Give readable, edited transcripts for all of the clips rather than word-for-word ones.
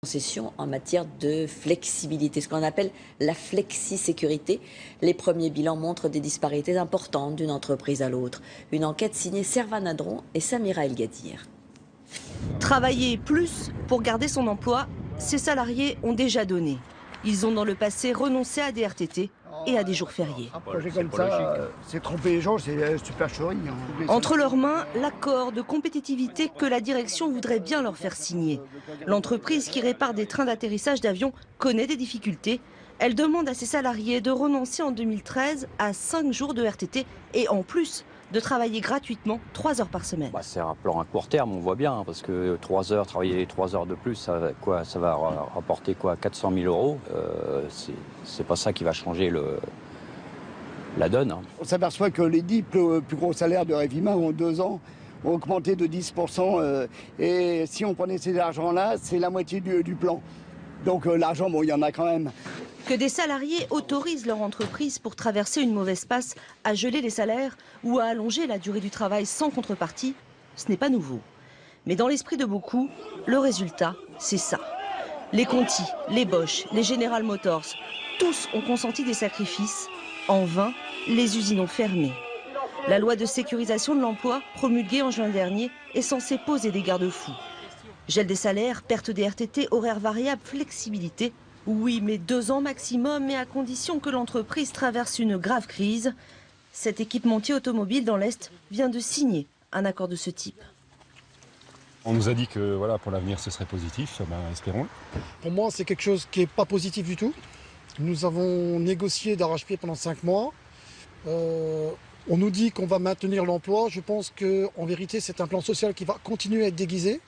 concessions en matière de flexibilité, ce qu'on appelle la flexi-sécurité. Les premiers bilans montrent des disparités importantes d'une entreprise à l'autre. Une enquête signée Servan Adron et Samira El Gadir. Travailler plus pour garder son emploi, ces salariés ont déjà donné. Ils ont dans le passé renoncé à des RTT et à des jours fériés. Un projet comme ça, c'est tromper les gens, c'est supercherie. Entre leurs mains, l'accord de compétitivité que la direction voudrait bien leur faire signer. L'entreprise qui répare des trains d'atterrissage d'avion connaît des difficultés. Elle demande à ses salariés de renoncer en 2013 à 5 jours de RTT et en plus de travailler gratuitement 3 heures par semaine. C'est un plan à court terme, on voit bien, parce que 3 heures, travailler 3 heures de plus, ça va rapporter 400 000 €. C'est pas ça qui va changer la donne. On s'aperçoit que les 10 plus gros salaires de Revima en 2 ans ont augmenté de 10%. Et si on prenait ces argents-là, c'est la moitié du plan. Donc l'argent, bon, il y en a quand même. Que des salariés autorisent leur entreprise pour traverser une mauvaise passe à geler les salaires ou à allonger la durée du travail sans contrepartie, ce n'est pas nouveau. Mais dans l'esprit de beaucoup, le résultat, c'est ça. Les Conti, les Bosch, les General Motors, tous ont consenti des sacrifices. En vain, les usines ont fermé. La loi de sécurisation de l'emploi, promulguée en juin dernier, est censée poser des garde-fous. Gel des salaires, perte des RTT, horaires variables, flexibilité. Oui, mais 2 ans maximum, mais à condition que l'entreprise traverse une grave crise. Cet équipementier automobile dans l'Est vient de signer un accord de ce type. On nous a dit que voilà, pour l'avenir ce serait positif, espérons. Pour moi, c'est quelque chose qui n'est pas positif du tout. Nous avons négocié d'arrache-pied pendant 5 mois. On nous dit qu'on va maintenir l'emploi. Je pense qu'en vérité, c'est un plan social qui va continuer à être déguisé.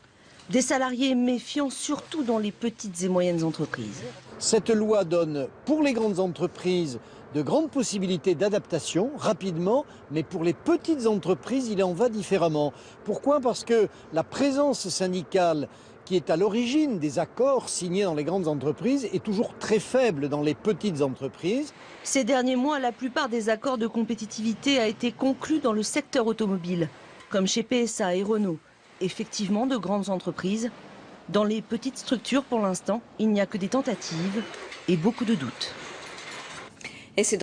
Des salariés méfiants, surtout dans les petites et moyennes entreprises. Cette loi donne pour les grandes entreprises de grandes possibilités d'adaptation rapidement, mais pour les petites entreprises, il en va différemment. Pourquoi? Parce que la présence syndicale qui est à l'origine des accords signés dans les grandes entreprises est toujours très faible dans les petites entreprises. Ces derniers mois, la plupart des accords de compétitivité a été conclus dans le secteur automobile, comme chez PSA et Renault. Effectivement, de grandes entreprises. Dans les petites structures, pour l'instant, il n'y a que des tentatives et beaucoup de doutes. Et c'est